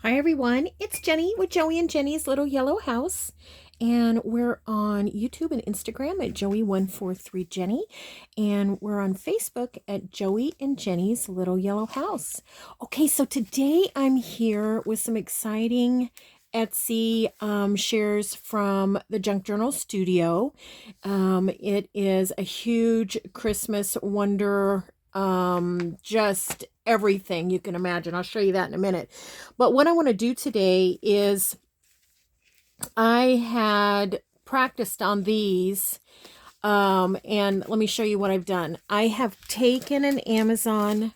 Hi everyone, it's Jenny with Joey and Jenny's Little Yellow House, and we're on YouTube and Instagram at Joey143Jenny, and we're on Facebook at Joey and Jenny's Little Yellow House. Okay, so today I'm here with some exciting Etsy shares from the Junk Journal Studio. It is a huge Christmas wonder, just everything you can imagine. I'll show you that in a minute. But what I want to do today is I had practiced on these, and let me show you what I've done. I have taken an Amazon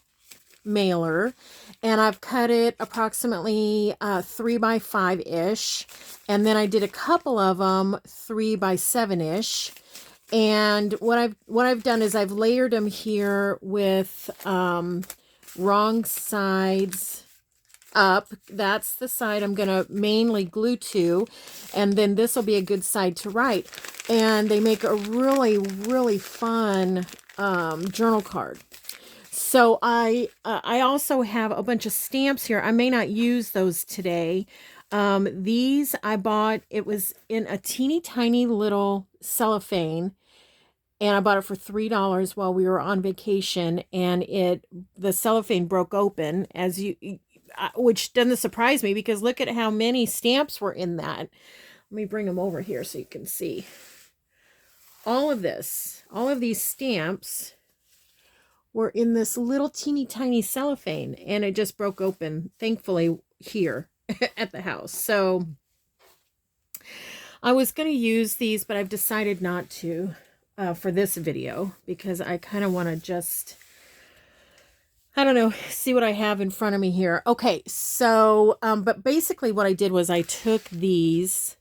mailer and I've cut it approximately 3x5-ish, and then I did a couple of them 3x7-ish. And what I've done is I've layered them here with wrong sides up. That's the side I'm going to mainly glue to, and then this will be a good side to write. And they make a really, really fun journal card. So I also have a bunch of stamps here. I may not use those today. These I bought, it was in a teeny tiny little cellophane, and I bought it for $3 while we were on vacation, and the cellophane broke open, which doesn't surprise me because look at how many stamps were in that. Let me bring them over here so you can see. All of these stamps were in this little teeny tiny cellophane, and it just broke open, thankfully, here at the house. So I was going to use these, but I've decided not to for this video because I kind of want to just, I don't know, see what I have in front of me here. Okay, so, but basically what I did was I took these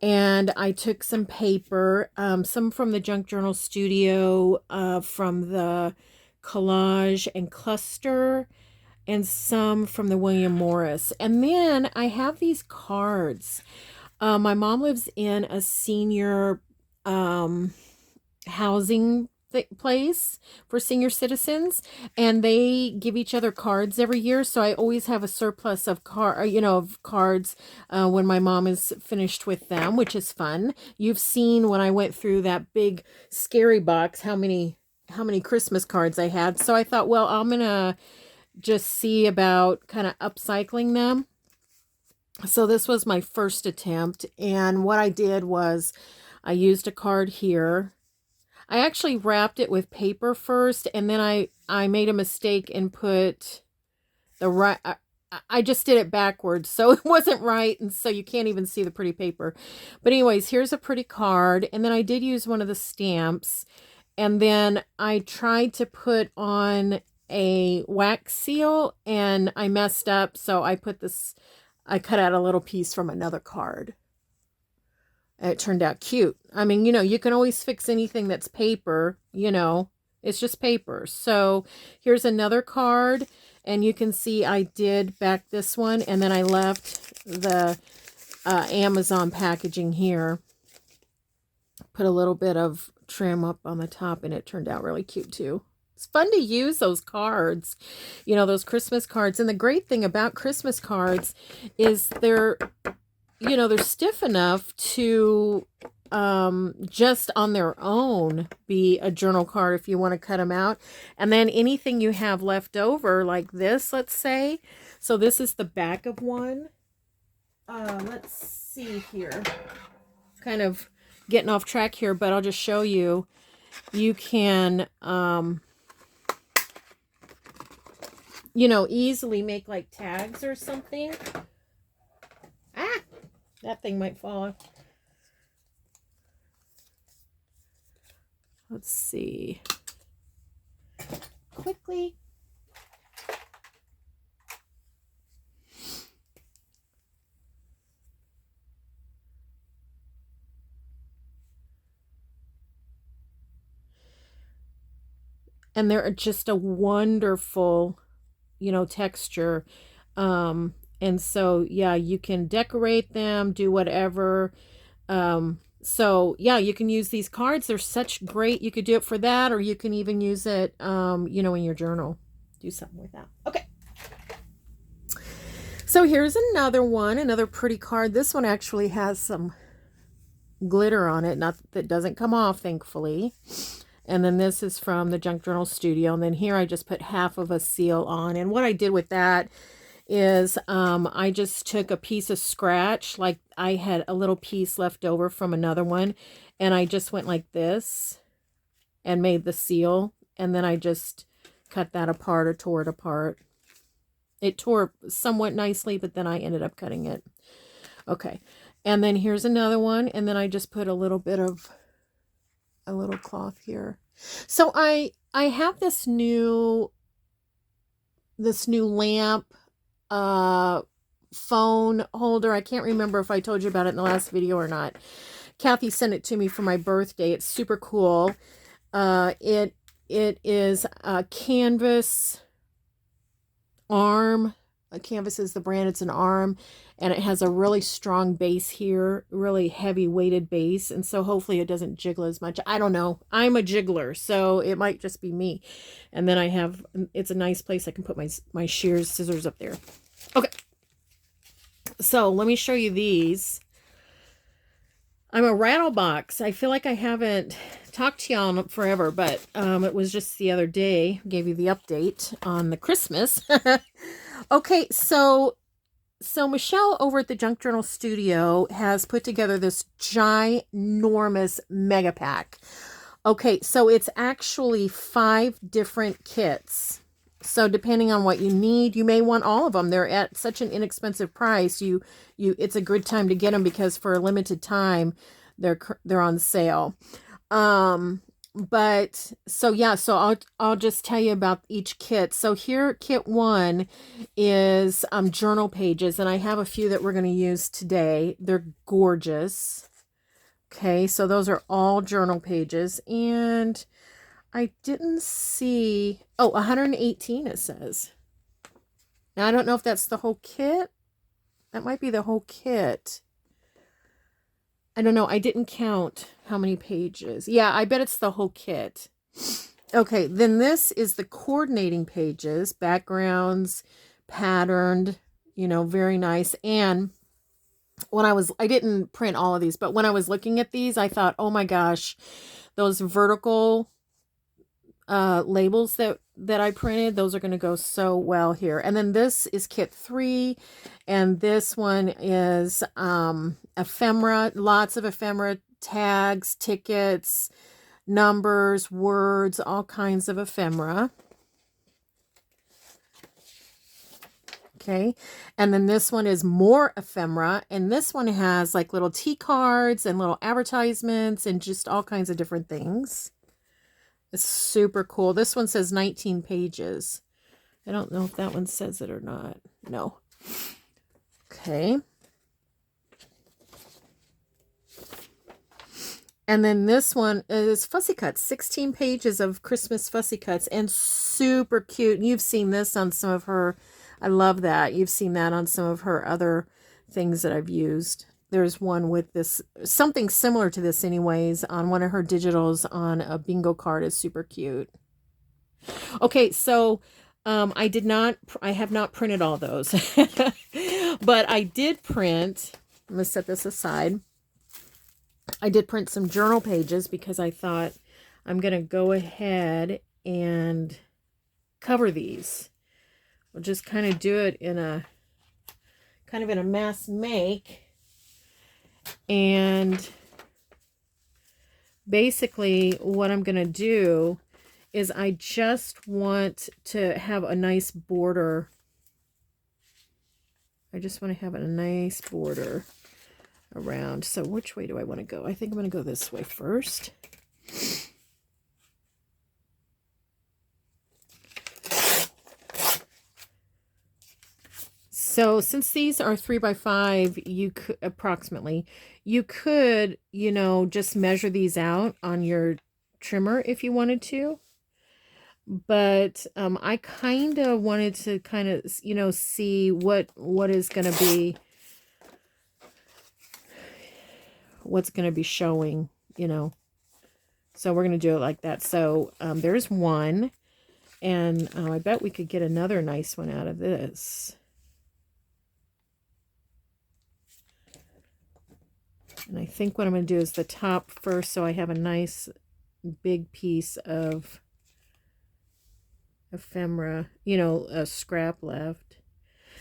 and I took some paper, some from the Junk Journal Studio, from the Collage and Cluster, and some from the William Morris. And then I have these cards. My mom lives in a senior housing place for senior citizens, and they give each other cards every year, so I always have a surplus of cards when my mom is finished with them, which is fun. You've seen when I went through that big scary box how many Christmas cards I had, so I thought, well, I'm gonna just see about kind of upcycling them. So this was my first attempt, and what I did was I used a card here. I actually wrapped it with paper first, and then I made a mistake and put the right, I just did it backwards, so it wasn't right, and so you can't even see the pretty paper. But anyways, here's a pretty card, and then I did use one of the stamps, and then I tried to put on a wax seal, and I messed up, so I cut out a little piece from another card. It turned out cute. I mean, you can always fix anything that's paper, it's just paper. So here's another card, and you can see I did back this one, and then I left the Amazon packaging here. Put a little bit of trim up on the top, and it turned out really cute too. It's fun to use those cards, those Christmas cards. And the great thing about Christmas cards is they're stiff enough to just on their own be a journal card if you want to cut them out. And then anything you have left over, like this, let's say. So this is the back of one. Let's see here. Kind of getting off track here, but I'll just show you. You can, easily make like tags or something. That thing might fall off. Let's see. Quickly. And they're just a wonderful, texture. And so, yeah, you can decorate them, do whatever. So, yeah, you can use these cards. They're such great. You could do it for that, or you can even use it, in your journal. Do something with that. Okay. So here's another one, another pretty card. This one actually has some glitter on it, not that doesn't come off, thankfully. And then this is from the Junk Journal Studio. And then here I just put half of a seal on. And what I did with that is I just took a piece of scratch, like I had a little piece left over from another one, and I just went like this and made the seal, and then I just cut that apart or tore it apart. It tore somewhat nicely, but then I ended up cutting it. Okay, and then here's another one, and then I just put a little bit of a little cloth here. So I have this new lamp phone holder. I can't remember if I told you about it in the last video or not. Kathy sent it to me for my birthday. It's super cool. It is a canvas arm. A canvas is the brand. It's an arm, and it has a really strong base here, really heavy weighted base, and so hopefully it doesn't jiggle as much. I don't know. I'm a jiggler, so it might just be me. And then I have, it's a nice place I can put my shears, scissors up there. Okay, so let me show you these. I'm a rattle box. I feel like I haven't talked to y'all in forever, but it was just the other day. Gave you the update on the Christmas. Okay, so Michelle over at the Junk Journal Studio has put together this ginormous mega pack. Okay, so it's actually 5 different kits. So depending on what you need, you may want all of them. They're at such an inexpensive price. It's a good time to get them because for a limited time, they're on sale. But so yeah, so I'll just tell you about each kit. So here, kit 1 is journal pages, and I have a few that we're going to use today. They're gorgeous. Okay, so those are all journal pages, and I didn't see, 118 it says. Now I don't know if that's the whole kit. That might be the whole kit. I don't know. I didn't count how many pages. Yeah, I bet it's the whole kit. Okay, then this is the coordinating pages, backgrounds, patterned, very nice. And when I didn't print all of these, but when I was looking at these, I thought, oh my gosh, those vertical labels that I printed, those are going to go so well here. And then this is kit 3, and this one is ephemera, lots of ephemera, tags, tickets, numbers, words, all kinds of ephemera. Okay, and then this one is more ephemera, and this one has like little tea cards and little advertisements and just all kinds of different things. It's super cool. This one says 19 pages. I don't know if that one says it or not. No. Okay. And then this one is Fussy Cuts. 16 pages of Christmas Fussy Cuts, and super cute. And you've seen this on some of her, I love that. You've seen that on some of her other things that I've used. There's one with this, something similar to this anyways, on one of her digitals on a bingo card. Is super cute. Okay, so I have not printed all those, but I did print, I'm going to set this aside. I did print some journal pages because I thought I'm going to go ahead and cover these. We'll just kind of do it in a mass make. And basically what I'm going to do is I just want to have a nice border. I just want to have a nice border around. So which way do I want to go? I think I'm going to go this way first. So since these are 3x5, you could approximately, you could, just measure these out on your trimmer if you wanted to. But I kind of wanted to see what is going to be, what's going to be showing, So we're going to do it like that. So there's one, and I bet we could get another nice one out of this. And I think what I'm going to do is the top first, so I have a nice big piece of ephemera, you know, a scrap left.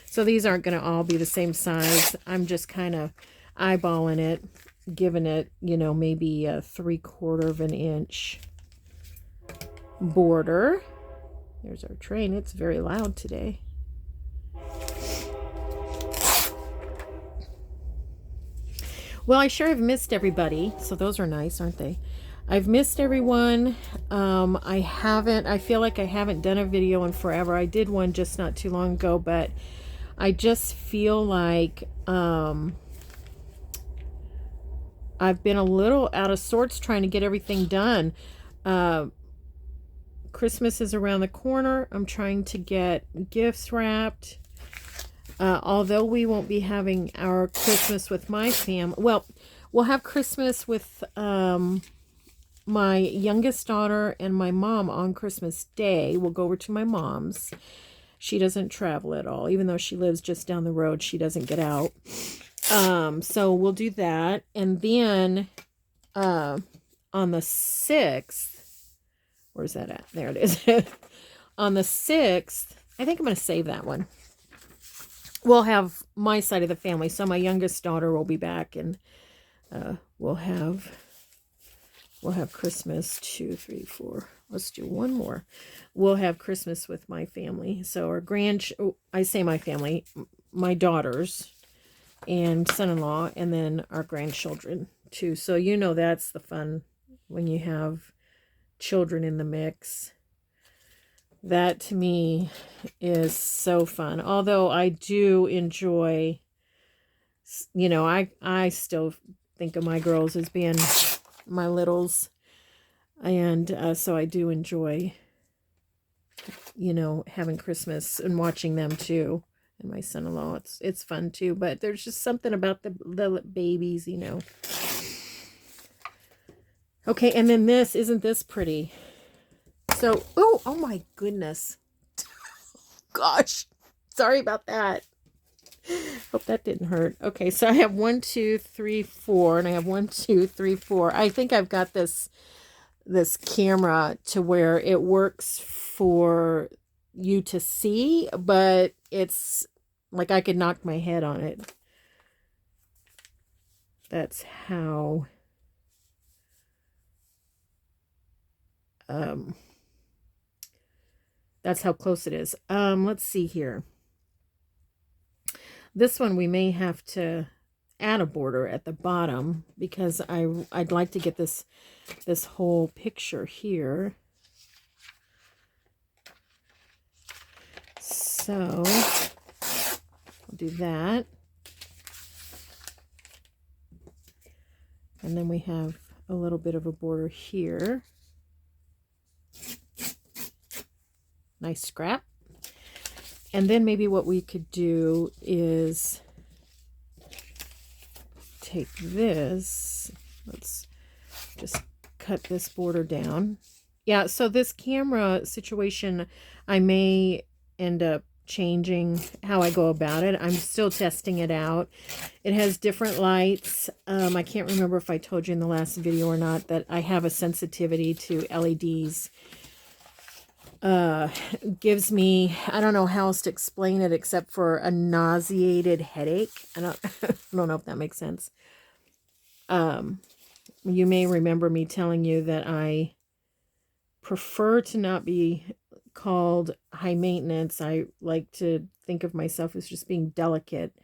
So these aren't going to all be the same size. I'm just kind of eyeballing it, giving it, you know, maybe a 3/4 of an inch border. There's our train. It's very loud today. Well, I sure have missed everybody. So those are nice, aren't they? I've missed everyone. I feel like I haven't done a video in forever. I did one just not too long ago, but I just feel like I've been a little out of sorts trying to get everything done. Christmas is around the corner. I'm trying to get gifts wrapped. Although we won't be having our Christmas with my family. Well, we'll have Christmas with my youngest daughter and my mom on Christmas Day. We'll go over to my mom's. She doesn't travel at all. Even though she lives just down the road, she doesn't get out. So we'll do that. And then on the 6th, where's that at? There it is. On the 6th, I think I'm going to save that one. We'll have my side of the family. So my youngest daughter will be back, and we'll have Christmas 2, 3, 4. Let's do one more. We'll have Christmas with my family. So our I say my family, my daughters and son-in-law, and then our grandchildren too. So you know that's the fun when you have children in the mix. That to me is so fun. Although I do enjoy, you know, I still think of my girls as being my littles. And so I do enjoy, you know, having Christmas and watching them too. And my son-in-law, it's fun too. But there's just something about the babies, you know. Okay, and then isn't this pretty? So, oh my goodness. Gosh, sorry about that. Hope that didn't hurt. Okay, so I have 1, 2, 3, 4, and I have 1, 2, 3, 4. I think I've got this camera to where it works for you to see, but it's like I could knock my head on it. That's how close it is. Let's see here. This one we may have to add a border at the bottom because I'd like to get this whole picture here. So I'll do that. And then we have a little bit of a border here. Nice scrap. And then maybe what we could do is take this. Let's just cut this border down. Yeah, so this camera situation, I may end up changing how I go about it. I'm still testing it out. It has different lights. I can't remember if I told you in the last video or not that I have a sensitivity to LEDs. Gives me, I don't know how else to explain it except for a nauseated headache. I don't know if that makes sense. You may remember me telling you that I prefer to not be called high maintenance. I like to think of myself as just being delicate.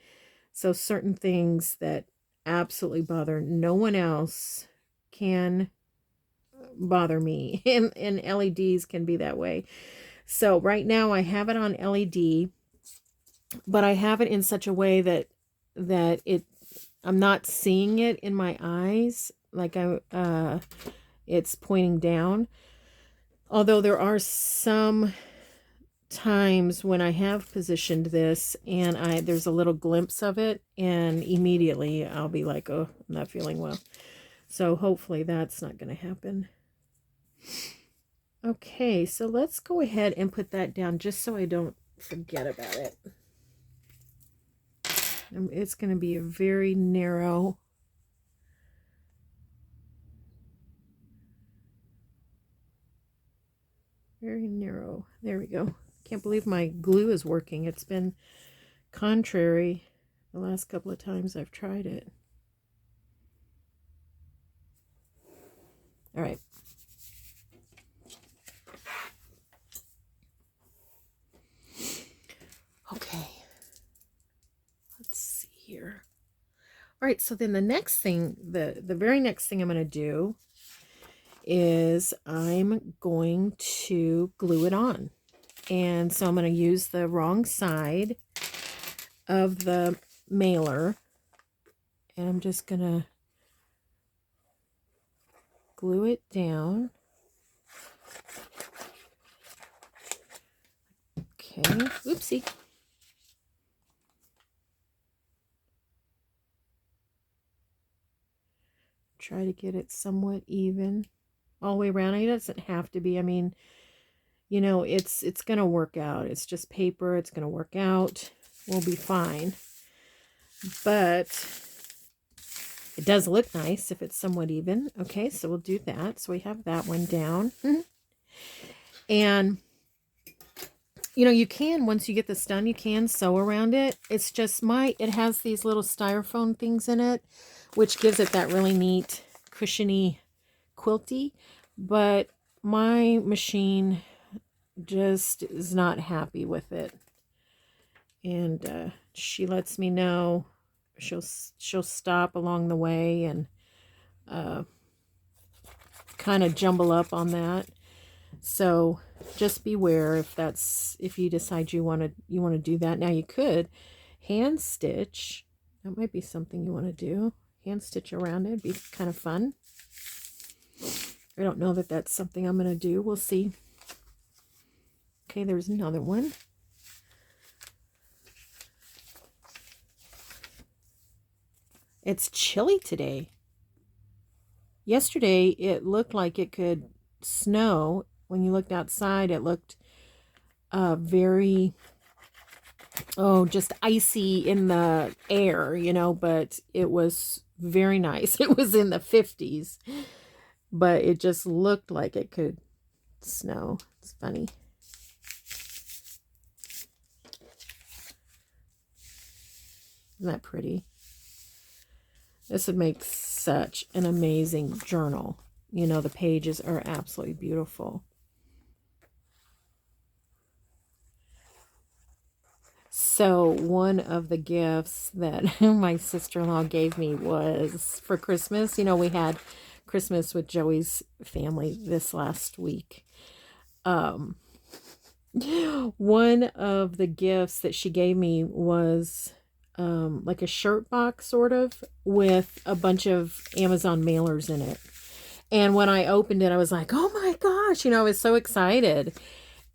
So certain things that absolutely bother no one else can bother me, and LEDs can be that way. So right now I have it on LED, but I have it in such a way that I'm not seeing it in my eyes, like it's pointing down. Although there are some times when I have positioned this and there's a little glimpse of it, and immediately I'll be like, oh, I'm not feeling well. So hopefully that's not going to happen. Okay, so let's go ahead and put that down just so I don't forget about it. It's going to be a very narrow Very narrow. There we go. Can't believe my glue is working. It's been contrary the last couple of times I've tried it. All right. Okay. Let's see here. All right, so then the next thing, the very next thing I'm going to do is I'm going to glue it on. And so I'm going to use the wrong side of the mailer. And I'm just going to glue it down. Okay, oopsie. Try to get it somewhat even all the way around. It doesn't have to be. I mean, you know, it's going to work out. It's just paper. It's going to work out. We'll be fine. But it does look nice if it's somewhat even. Okay, so we'll do that. So we have that one down. And, you know, you can, once you get this done, you can sew around it. It's just it has these little styrofoam things in it, which gives it that really neat, cushiony, quilty. But my machine just is not happy with it. And she lets me know. She'll stop along the way and kind of jumble up on that. So just beware if you decide you want to do that. Now you could hand stitch. That might be something you want to do. Hand stitch around it. It'd be kind of fun. I don't know that that's something I'm going to do. We'll see. Okay, there's another one. It's chilly today. Yesterday, it looked like it could snow. When you looked outside, it looked very, just icy in the air, you know, but it was very nice. It was in the 50s, but it just looked like it could snow. It's funny. Isn't that pretty? This would make such an amazing journal. You know, the pages are absolutely beautiful. So one of the gifts that my sister-in-law gave me was for Christmas. You know, we had Christmas with Joey's family this last week. One of the gifts that she gave me was like a shirt box sort of with a bunch of Amazon mailers in it. And when I opened it, I was like, oh my gosh, you know, I was so excited.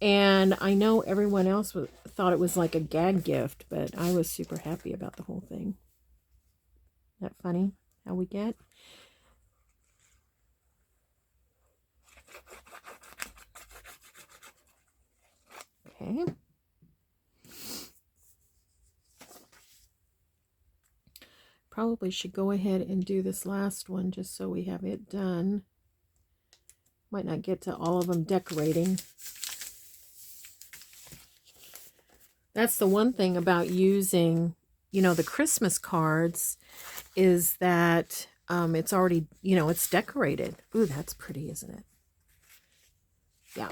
And I know everyone else thought it was like a gag gift, but I was super happy about the whole thing. Isn't that funny how we get? Okay. Probably should go ahead and do this last one just so we have it done. Might not get to all of them decorating. That's the one thing about using, you know, the Christmas cards is that it's already, you know, it's decorated. Ooh, that's pretty, isn't it? Yeah.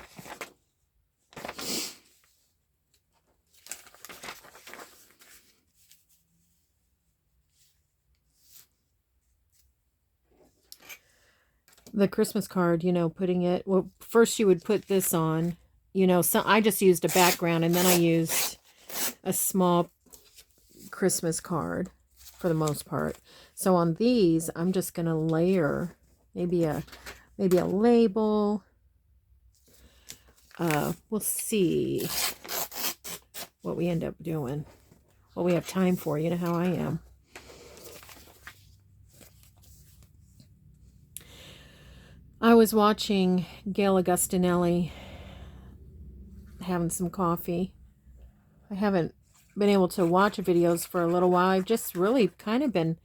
The Christmas card, you know, putting it, well, first you would put this on, you know, so I just used a background and then I used a small Christmas card for the most part. So on these, I'm just going to layer maybe a label. We'll see what we end up doing. What we have time for, you know how I am. I was watching Gail Augustinelli having some coffee. I haven't been able to watch videos for a little while. I've just really kind of been,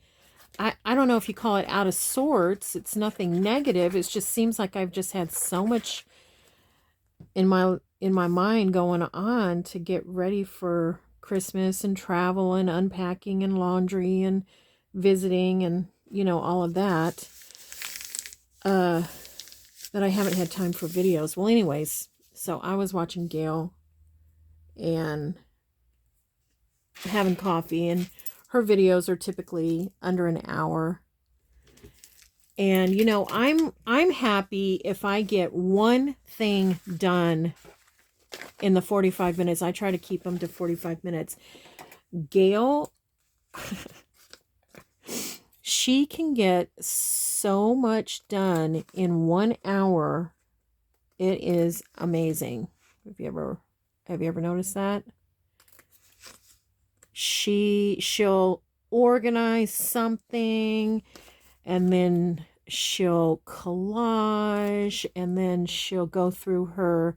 I don't know if you call it out of sorts. It's nothing negative. It just seems like I've just had so much in my mind going on to get ready for Christmas and travel and unpacking and laundry and visiting and all of that, that I haven't had time for videos. Well, anyways, so I was watching Gail and having coffee, and her videos are typically under an hour. And I'm happy if I get one thing done in the 45 minutes. I try to keep them to 45 minutes. Gail, she can get so much done in 1 hour. It is amazing. Have you ever noticed that? She'll organize something, and then she'll collage, and then she'll go through her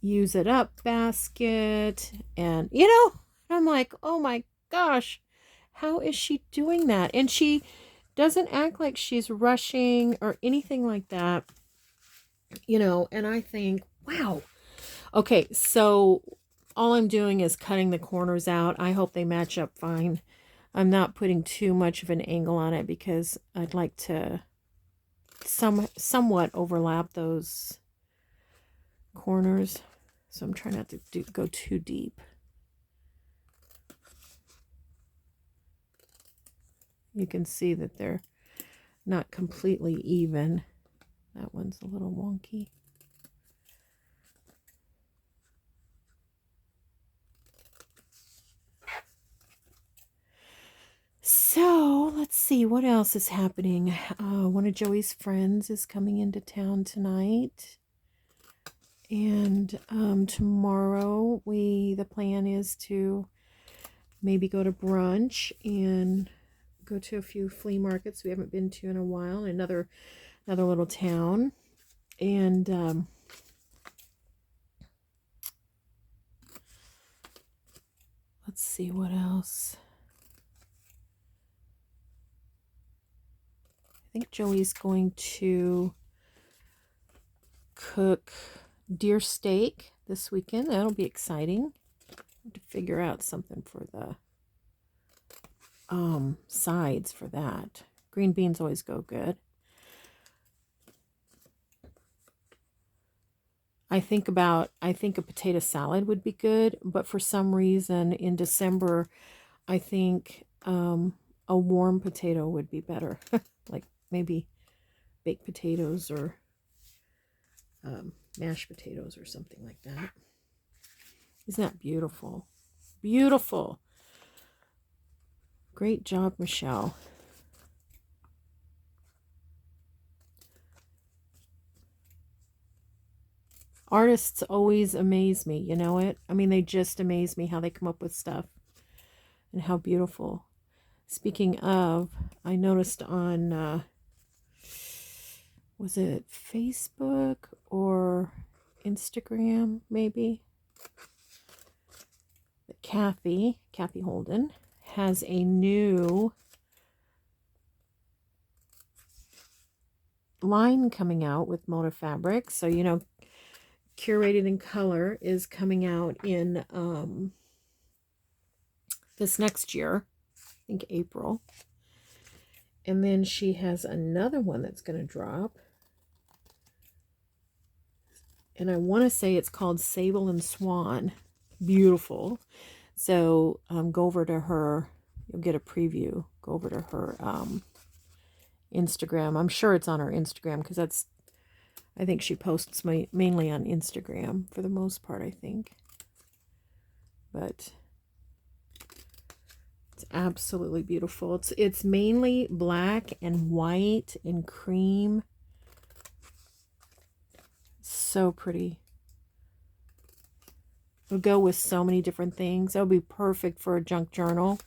use it up basket, and I'm like, oh my gosh, how is she doing that? And she doesn't act like she's rushing or anything like that, and I think, wow. Okay, so all I'm doing is cutting the corners out. I hope they match up fine. I'm not putting too much of an angle on it because I'd like to somewhat overlap those corners. So I'm trying not to go too deep. You can see that they're not completely even. That one's a little wonky. So let's see what else is happening. One of Joey's friends is coming into town tonight, and tomorrow the plan is to maybe go to brunch and go to a few flea markets we haven't been to in a while, another little town, and let's see what else. I think Joey's going to cook deer steak this weekend. That'll be exciting. I have to figure out something for the sides for that. Green beans always go good. I think a potato salad would be good, but for some reason in December, I think a warm potato would be better. Like maybe baked potatoes or mashed potatoes or something like that. Isn't that beautiful? Beautiful. Great job, Michelle. Artists always amaze me, you know it? I mean, they just amaze me how they come up with stuff and how beautiful. Speaking of, I noticed on, was it Facebook or Instagram, maybe? That Kathy Holden has a new line coming out with Moda Fabric. So, Curated in Color is coming out in this next year, I think April. And then she has another one that's going to drop. And I want to say it's called Sable and Swan. Beautiful. So go over to her. You'll get a preview. Go over to her Instagram. I'm sure it's on her Instagram because I think she posts mainly on Instagram for the most part, I think. But it's absolutely beautiful. It's mainly black and white and cream. So pretty. It'll go with so many different things. It'll be perfect for a junk journal.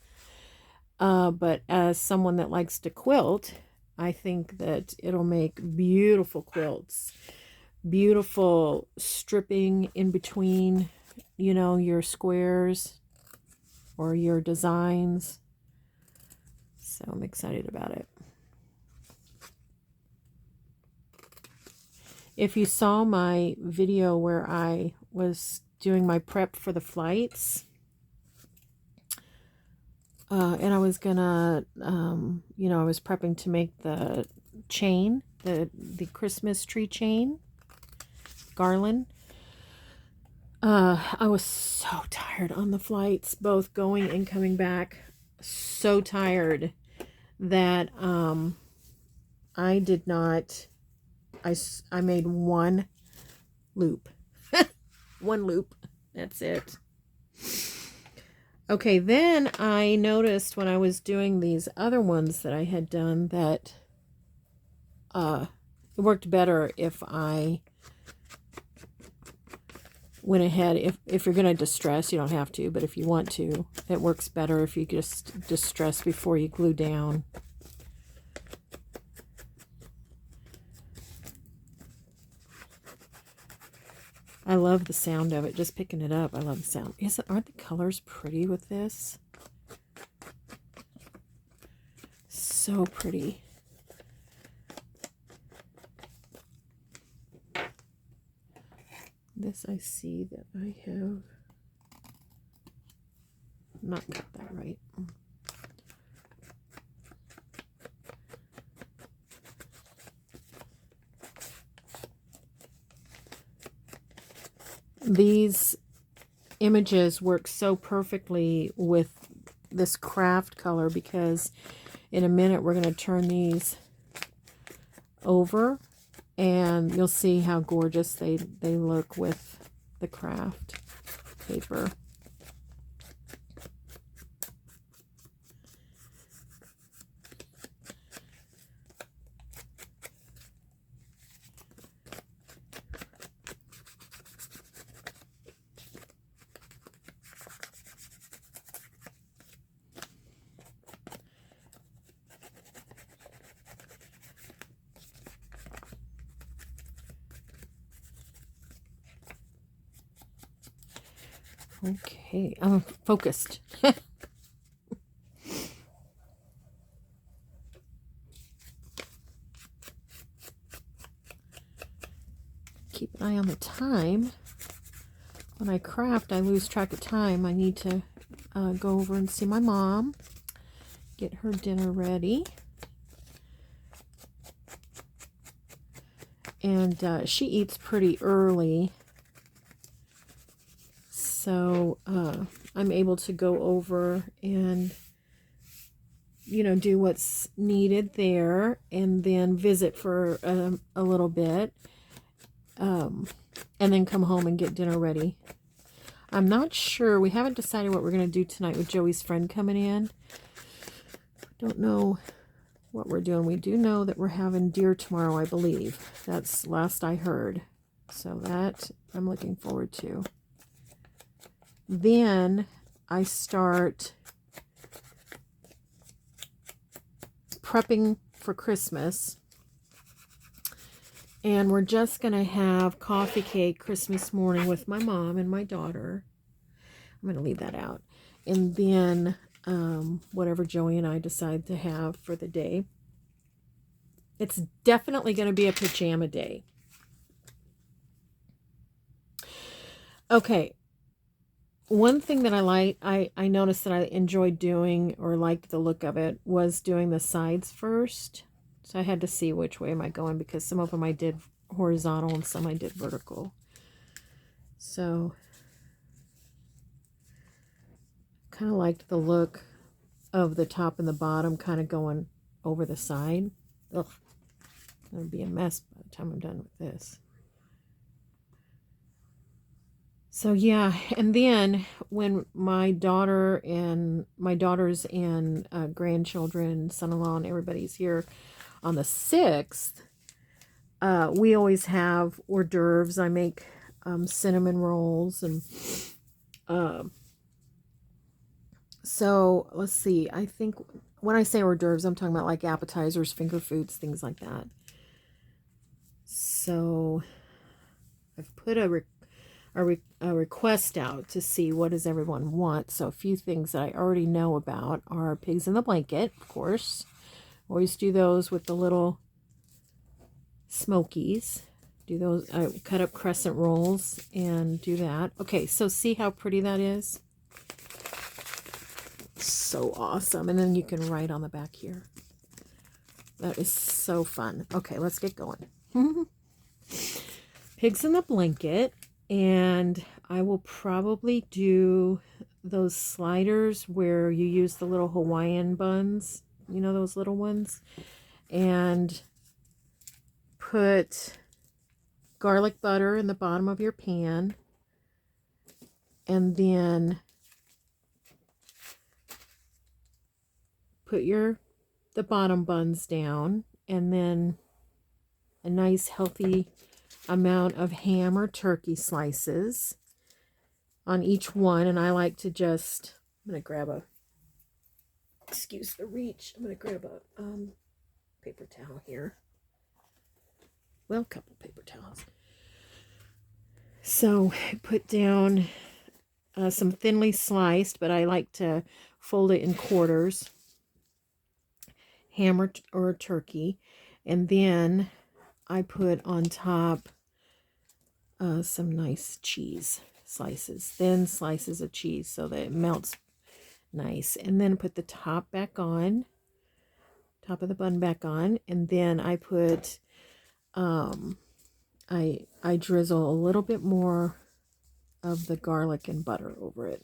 But as someone that likes to quilt, I think that it'll make beautiful quilts. Beautiful stripping in between, your squares or your designs. So I'm excited about it. If you saw my video where I was doing my prep for the flights, and I was gonna, you know, I was prepping to make the chain, the Christmas tree chain garland. I was so tired on the flights, both going and coming back. So tired that I did not. I made one loop. One loop. That's it. Okay, then I noticed when I was doing these other ones that I had done that it worked better if I went ahead. If you're going to distress, you don't have to, but if you want to, it works better if you just distress before you glue down. I love the sound of it, just picking it up. I love the sound. Aren't the colors pretty with this? So pretty. This I see that I have not got that right. These images work so perfectly with this craft color because in a minute we're going to turn these over and you'll see how gorgeous they look with the craft paper. Okay, I'm focused. Keep an eye on the time. When I craft, I lose track of time. I need to go over and see my mom, get her dinner ready. And she eats pretty early. So I'm able to go over and, you know, do what's needed there and then visit for a little bit and then come home and get dinner ready. I'm not sure. We haven't decided what we're going to do tonight with Joey's friend coming in. Don't know what we're doing. We do know that we're having deer tomorrow, I believe. That's last I heard. So that I'm looking forward to. Then I start prepping for Christmas. And we're just going to have coffee cake Christmas morning with my mom and my daughter. I'm going to leave that out. And then whatever Joey and I decide to have for the day. It's definitely going to be a pajama day. Okay. One thing that I noticed that I enjoyed doing or liked the look of it was doing the sides first. So I had to see which way am I going because some of them I did horizontal and some I did vertical. So kind of liked the look of the top and the bottom kind of going over the side. Ugh, it's going to be a mess by the time I'm done with this. So yeah, and then when my daughter and my daughters and grandchildren, son-in-law, and everybody's here on the 6th, we always have hors d'oeuvres. I make cinnamon rolls and so let's see. I think when I say hors d'oeuvres, I'm talking about like appetizers, finger foods, things like that. So I've put a request out to see what does everyone want. So a few things that I already know about are pigs in the blanket, of course. Always do those with the little smokies. Do those, cut up crescent rolls and do that. Okay, so see how pretty that is? So awesome. And then you can write on the back here. That is so fun. Okay, let's get going. Pigs in the blanket. And I will probably do those sliders where you use the little Hawaiian buns. You know, those little ones? And put garlic butter in the bottom of your pan. And then put the bottom buns down, and then a nice healthy amount of ham or turkey slices on each one. And I like to just, I'm going to grab a, excuse the reach, I'm going to grab a paper towel here. Well, a couple paper towels. So put down some thinly sliced, but I like to fold it in quarters, ham or turkey. And then I put on top some nice cheese slices, thin slices of cheese so that it melts nice. And then put the top back on, top of the bun back on. And then I put, I drizzle a little bit more of the garlic and butter over it.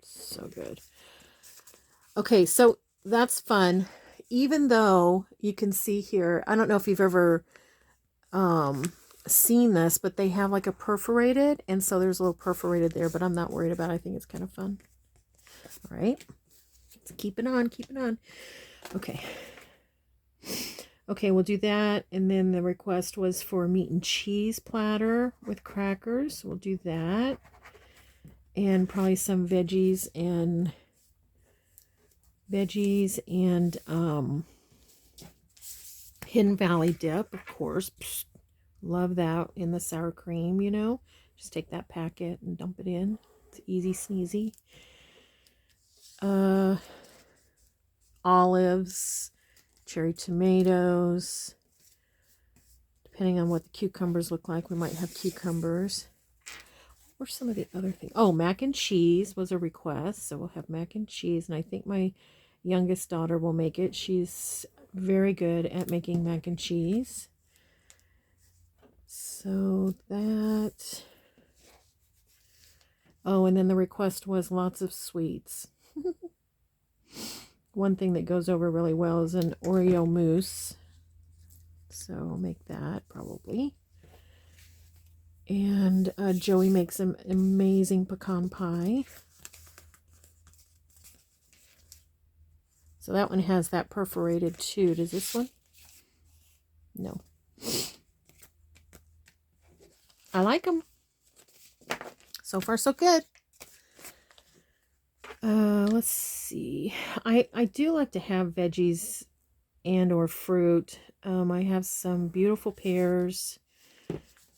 So good. Okay, so that's fun. Even though you can see here, I don't know if you've ever seen this, but they have like a perforated, and so there's a little perforated there, but I'm not worried about it. I think it's kind of fun. All right, let's keep it on, keep it on. Okay. Okay, we'll do that. And then the request was for meat and cheese platter with crackers. We'll do that. And probably some veggies and Hidden Valley dip, of course. Psst, love that in the sour cream, you know. Just take that packet and dump it in. It's easy sneezy. Olives, cherry tomatoes. Depending on what the cucumbers look like, we might have cucumbers. Or some of the other things. Oh, mac and cheese was a request, so we'll have mac and cheese. And I think my youngest daughter will make it. She's very good at making mac and cheese. So that. Oh, and then the request was lots of sweets. One thing that goes over really well is an Oreo mousse. So I'll make that probably. And Joey makes an amazing pecan pie. So that one has that perforated too. Does this one? No. I like them. So far, so good. Let's see. I do like to have veggies and or fruit. I have some beautiful pears.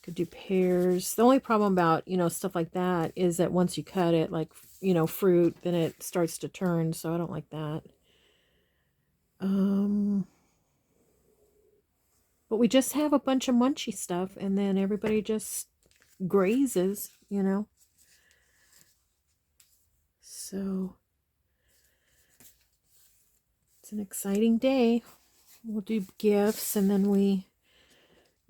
Could do pears. The only problem about, you know, stuff like that is that once you cut it, like, you know, fruit, then it starts to turn. So I don't like that. But we just have a bunch of munchy stuff, and then everybody just grazes, you know. So it's an exciting day. We'll do gifts, and then we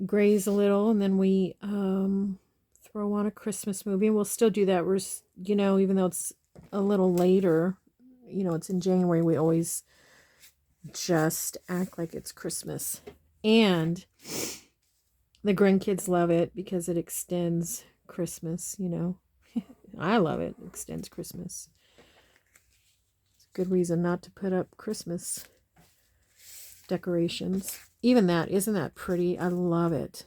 graze a little, and then we throw on a Christmas movie. We'll still do that. We're, you know, even though it's a little later, you know, it's in January, we always just act like it's Christmas. And the grandkids love it because it extends Christmas, you know. I love it. It extends Christmas. It's a good reason not to put up Christmas decorations. Even that, isn't that pretty? I love it.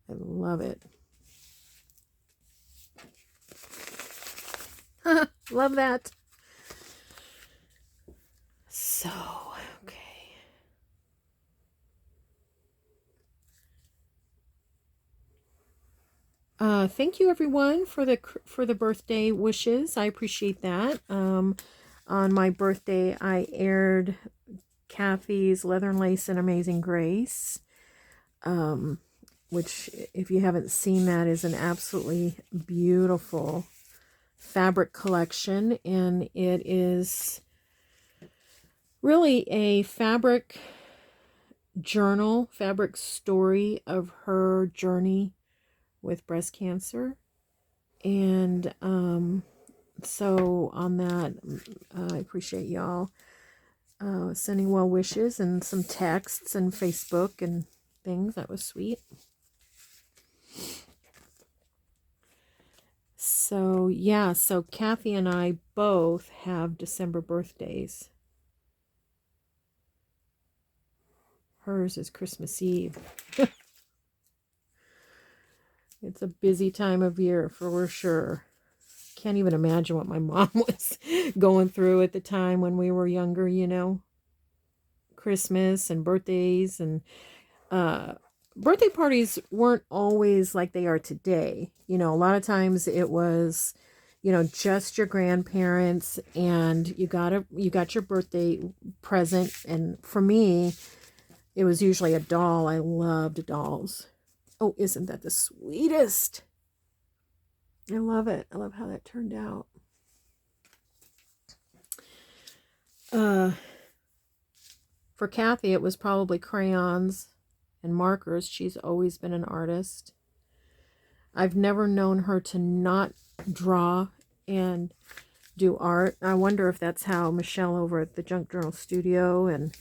I love it. Love that. So, okay. Thank you everyone for the birthday wishes. I appreciate that. On my birthday, I aired Kathy's Leather and Lace and Amazing Grace. which if you haven't seen that, is an absolutely beautiful fabric collection, and it is really a fabric journal, fabric story of her journey with breast cancer. And so on that, I appreciate y'all sending well wishes and some texts and Facebook and things. That was sweet. So yeah, so Kathy and I both have December birthdays. Hers is Christmas Eve. It's a busy time of year for sure. Can't even imagine what my mom was going through at the time when we were younger, you know. Christmas and birthdays, and birthday parties weren't always like they are today. You know, a lot of times it was, you know, just your grandparents, and you got your birthday present. And for me, it was usually a doll. I loved dolls. Oh, isn't that the sweetest? I love it. I love how that turned out. For Kathy, it was probably crayons and markers. She's always been an artist. I've never known her to not draw and do art. I wonder if that's how Michelle over at the Junk Journal Studio and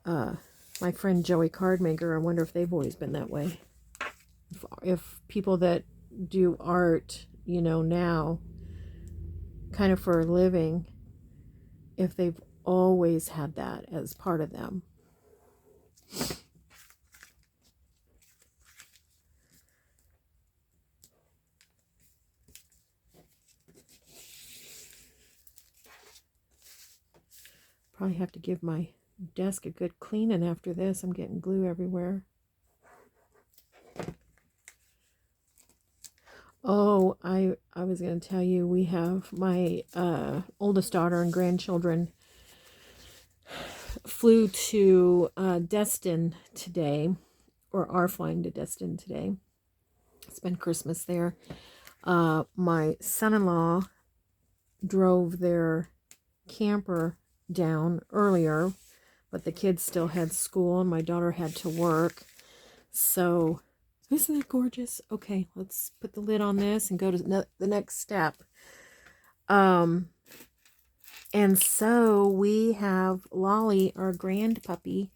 my friend Joey Cardmaker, I wonder if they've always been that way. If people that do art, you know, now, kind of for a living, if they've always had that as part of them. Probably have to give my desk a good cleaning after this. I'm getting glue everywhere. Oh, I was going to tell you, we have my oldest daughter and grandchildren flew to Destin today, or are flying to Destin today. Spend Christmas there. My son-in-law drove their camper down earlier, but the kids still had school and my daughter had to work. So isn't that gorgeous? Okay, let's put the lid on this and go to the next step. And so we have Lolly, our grand puppy.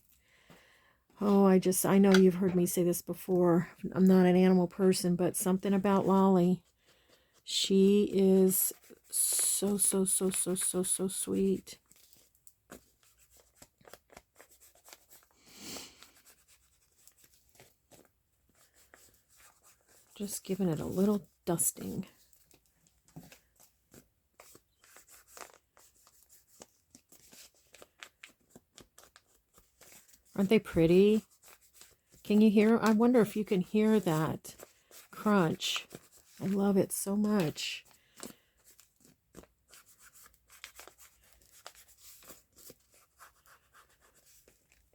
Oh, I know you've heard me say this before. I'm not an animal person, but something about Lolly. She is so sweet. Just giving it a little dusting. Aren't they pretty? Can you hear? I wonder if you can hear that crunch. I love it so much.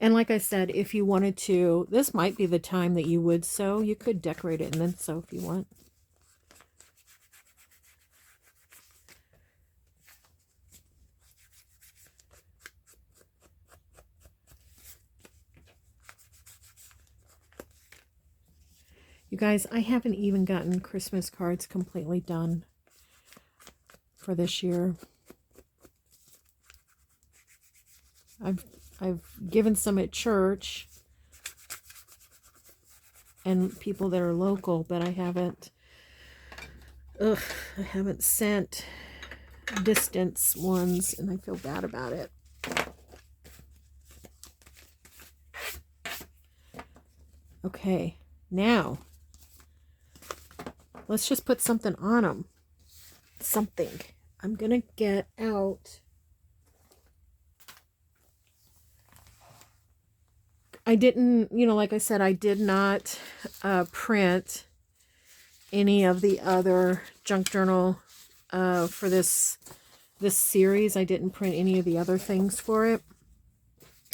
And like I said, if you wanted to, this might be the time that you would sew. You could decorate it and then sew if you want. You guys, I haven't even gotten Christmas cards completely done for this year. I've given some at church and people that are local, but I haven't sent distance ones, and I feel bad about it. Okay, now let's just put something on them. Something. I'm gonna get out. I didn't, like I said, I did not print any of the other junk journal for this series. I didn't print any of the other things for it,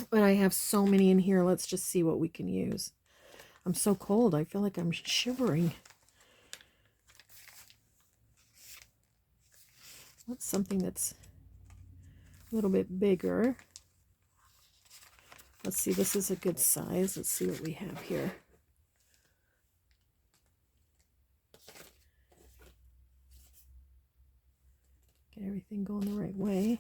but I have so many in here. Let's just see what we can use. I'm so cold. I feel like I'm shivering. What's something that's a little bit bigger? Let's see, this is a good size. Let's see what we have here. Get everything going the right way.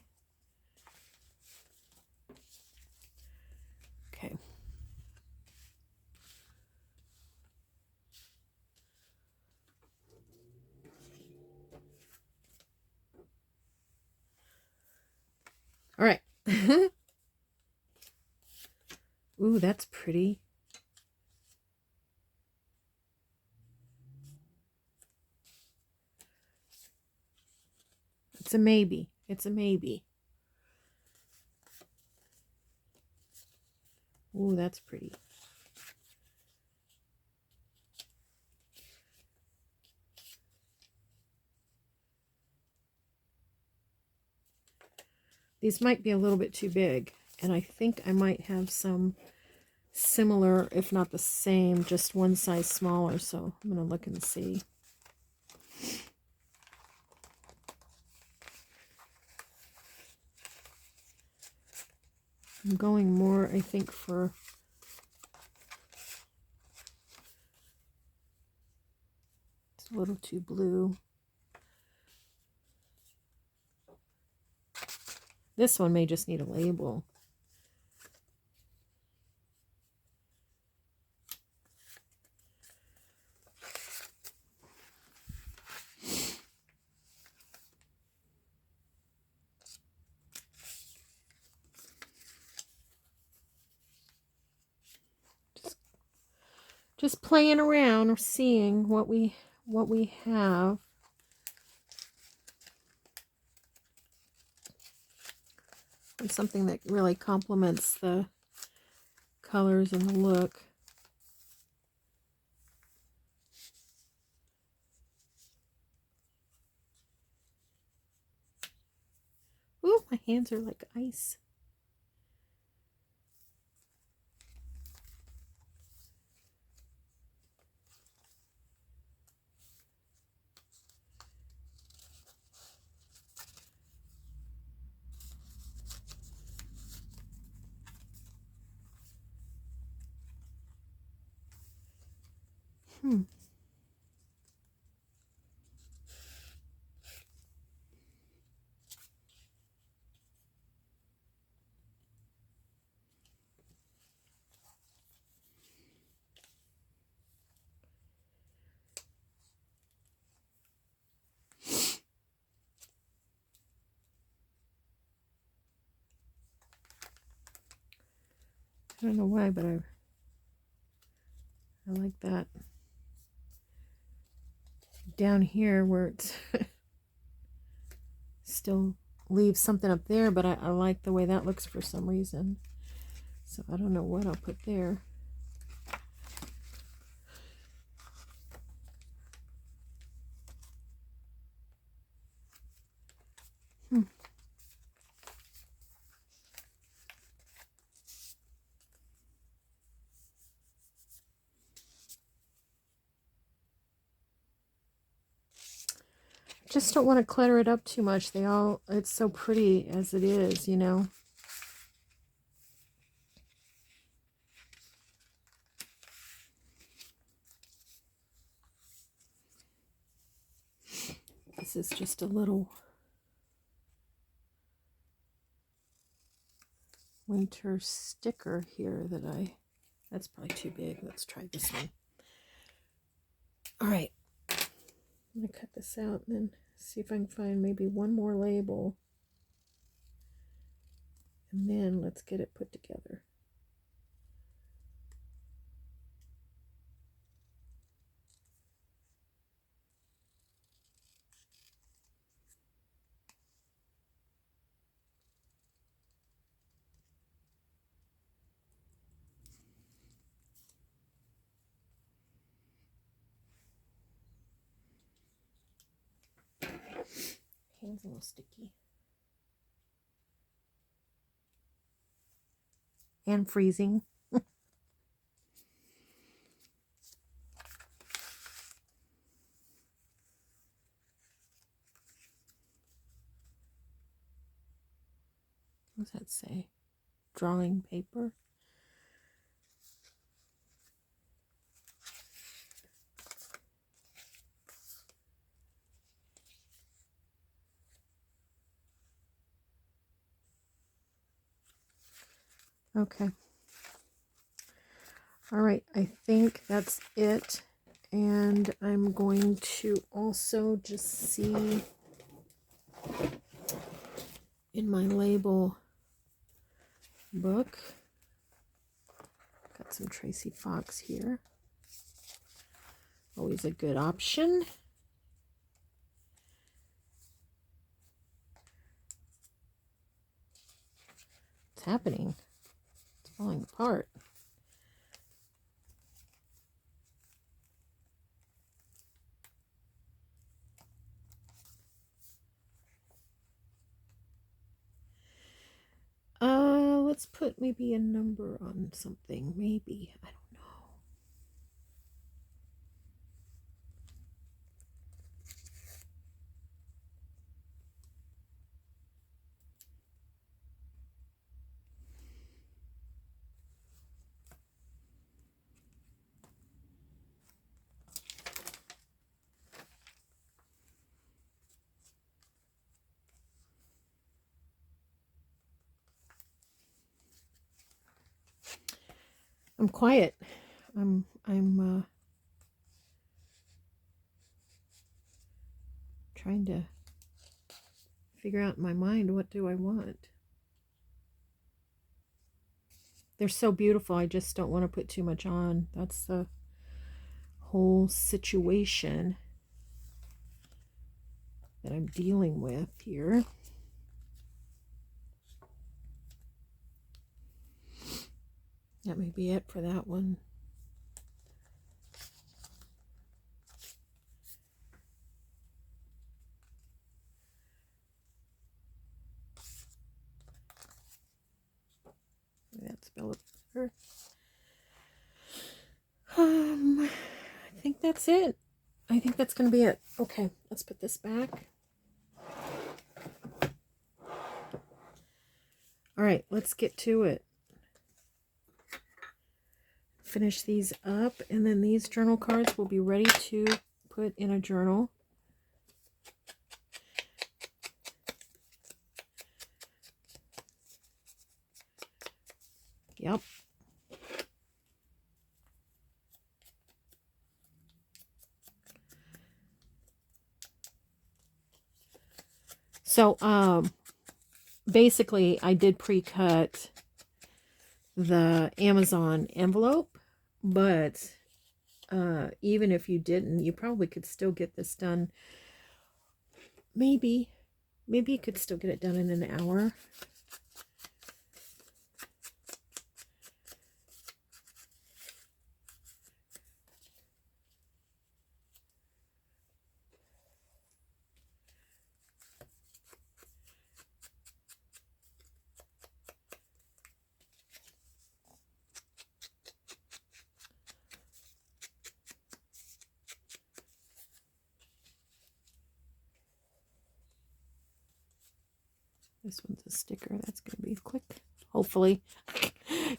Okay. All right. Ooh, that's pretty. It's a maybe. It's a maybe. Ooh, that's pretty. These might be a little bit too big, and I think I might have some similar, if not the same, just one size smaller, so I'm going to look and see. I'm going more, I think, for it's a little too blue. This one may just need a label. Just playing around or seeing what we have. And something that really complements the colors and the look. Ooh, my hands are like ice. I don't know why, but I like that. Down here where it's still leaves something up there, but I like the way that looks for some reason. So I don't know what I'll put there. Just don't want to clutter it up too much. It's so pretty as it is, you know. This is just a little winter sticker here that's probably too big. Let's try this one. All right. I'm going to cut this out and then see if I can find maybe one more label. And then let's get it put together. Hand's a little sticky. And freezing. What does that say? Drawing paper. Okay. All right, I think that's it. And I'm going to also just see in my label book. Got some Tracy Fox here. Always a good option. What's happening? It's falling apart. Let's put maybe a number on something. Maybe. I don't know. I'm quiet. I'm trying to figure out in my mind, what do I want? They're so beautiful. I just don't want to put too much on. That's the whole situation that I'm dealing with here. That may be it for that one. That's better. I think that's it. I think that's going to be it. Okay, let's put this back. All right, let's get to it. Finish these up, and then these journal cards will be ready to put in a journal. Yep. So, basically, I did pre-cut the Amazon envelope, but even if you didn't, you probably could still get this done. Maybe you could still get it done in an hour. This one's a sticker. That's going to be quick, hopefully.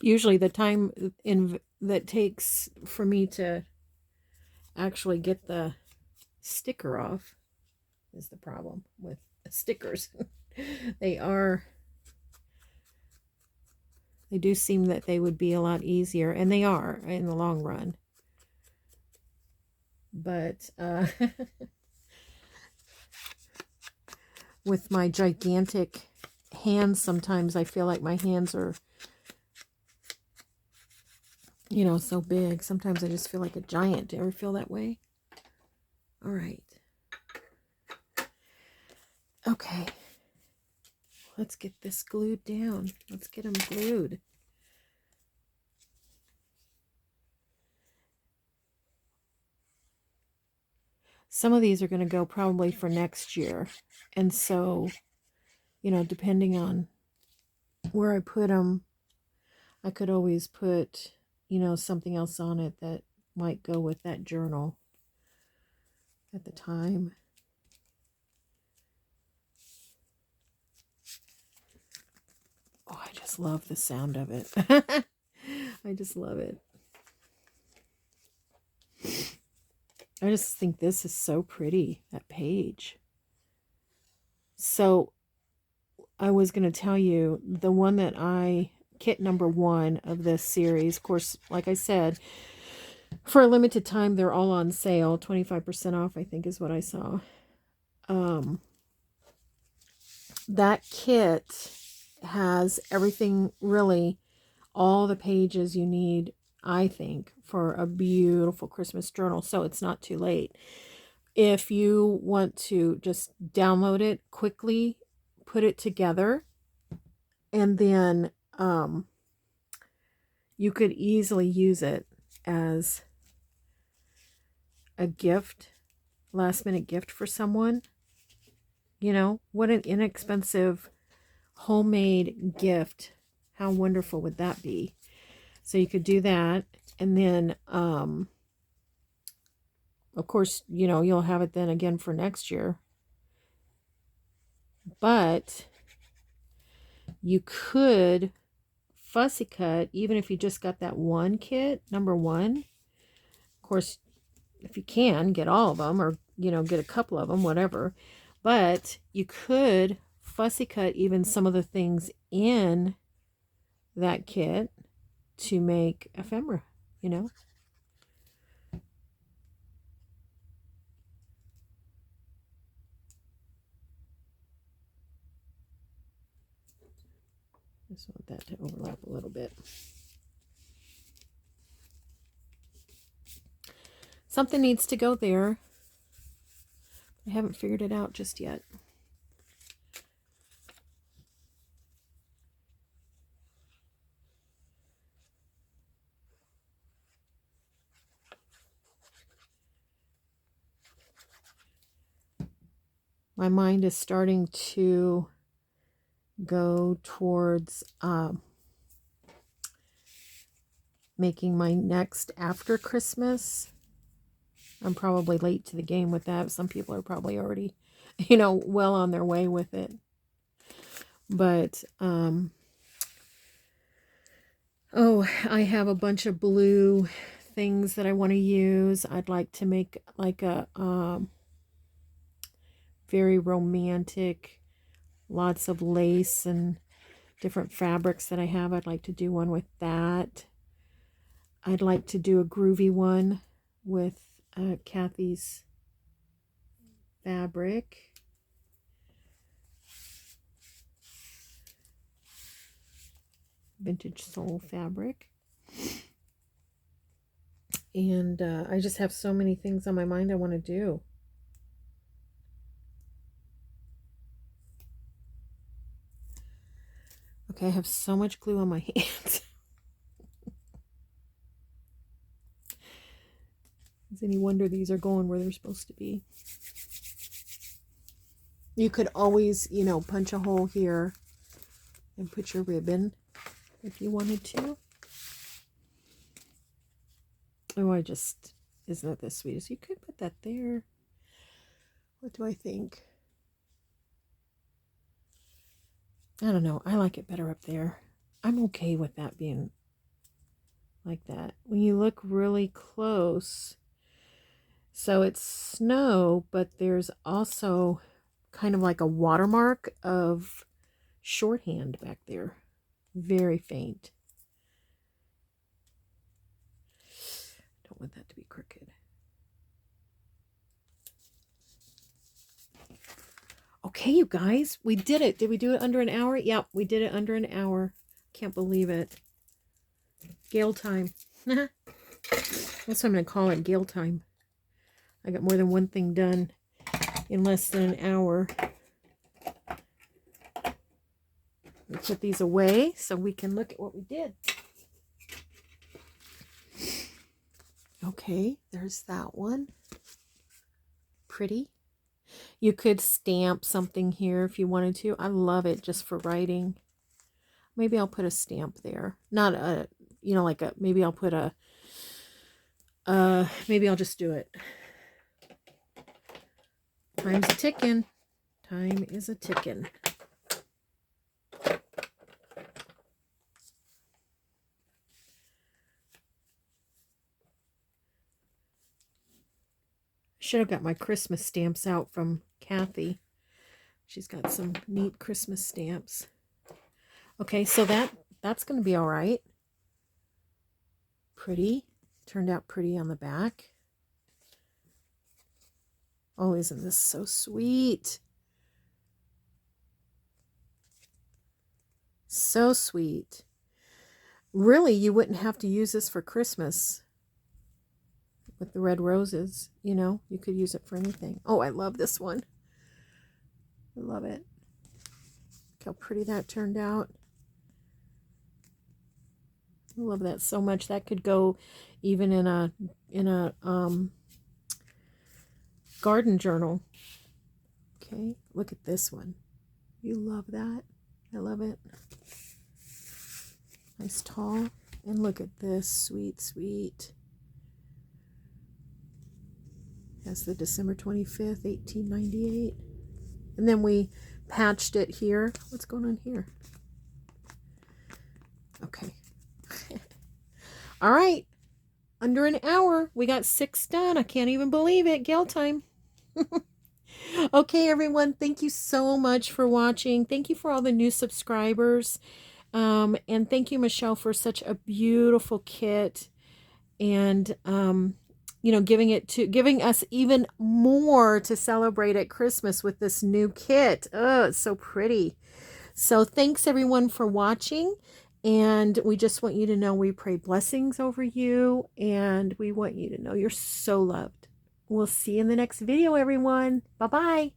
Usually the time that takes for me to actually get the sticker off is the problem with stickers. They do seem that they would be a lot easier, and they are in the long run. But with my gigantic hands, sometimes I feel like my hands are, you know, so big. Sometimes I just feel like a giant. Do you ever feel that way? All right. Okay. Let's get this glued down. Let's get them glued. Some of these are going to go probably for next year. And so, you know, depending on where I put them, I could always put, you know, something else on it that might go with that journal at the time. just love the sound of it. I just love it. I just think this is so pretty, that page. So I was going to tell you the one that kit number 1 of this series, of course, like I said, for a limited time, they're all on sale. 25% off, I think, is what I saw. That kit has everything, really, all the pages you need, I think, for a beautiful Christmas journal. So it's not too late. If you want to just download it quickly, put it together, and then you could easily use it as a gift, last minute gift for someone. You know, what an inexpensive homemade gift. How wonderful would that be? So you could do that. And then, of course, you know, you'll have it then again for next year. But you could fussy cut, even if you just got that one kit, number 1. Of course, if you can, get all of them, or, you know, get a couple of them, whatever. But you could fussy cut even some of the things in that kit to make ephemera, you know. Just want that to overlap a little bit. Something needs to go there. I haven't figured it out just yet. My mind is starting to go towards making my next after Christmas. I'm probably late to the game with that. Some people are probably already, you know, well on their way with it. But, oh, I have a bunch of blue things that I want to use. I'd like to make like a very romantic, lots of lace and different fabrics that I have. I'd like to do one with that. I'd like to do a groovy one with Kathy's fabric. Vintage soul fabric. And I just have so many things on my mind I want to do. Okay, I have so much glue on my hands. Is any wonder these are going where they're supposed to be? You could always, you know, punch a hole here and put your ribbon if you wanted to. Oh, isn't it the sweetest? You could put that there. What do I think? I don't know. I like it better up there. I'm okay with that being like that. When you look really close, so it's snow, but there's also kind of like a watermark of shorthand back there. Very faint. Don't want that to be crooked. Okay, you guys, we did it. Did we do it under an hour? Yep, we did it under an hour. Can't believe it. Gale time. That's what I'm going to call it, Gale time. I got more than one thing done in less than an hour. We'll put these away so we can look at what we did. Okay, there's that one. Pretty. You could stamp something here if you wanted to. I love it just for writing. Maybe I'll put a stamp there. Not a, you know, like a, maybe I'll put a, maybe I'll just do it. Time's a ticking. Time is a ticking. Should have got my Christmas stamps out from Kathy. She's got some neat Christmas stamps. Okay, so that's going to be all right. Pretty. Turned out pretty on the back. Oh, isn't this so sweet? So sweet. Really, you wouldn't have to use this for Christmas with the red roses. You know, you could use it for anything. Oh, I love this one. I love it. Look how pretty that turned out. I love that so much. That could go even in a garden journal. Okay, look at this one. You love that. I love it. Nice tall. And look at this. Sweet, sweet. That's the December 25th, 1898. And then we patched it here. What's going on here? Okay. All right. Under an hour. We got 6 done. I can't even believe it. Gale time. Okay, everyone. Thank you so much for watching. Thank you for all the new subscribers. And thank you, Michelle, for such a beautiful kit. And, you know, giving us even more to celebrate at Christmas with this new kit. Oh, it's so pretty. So thanks everyone for watching. And we just want you to know we pray blessings over you. And we want you to know you're so loved. We'll see you in the next video, everyone. Bye-bye.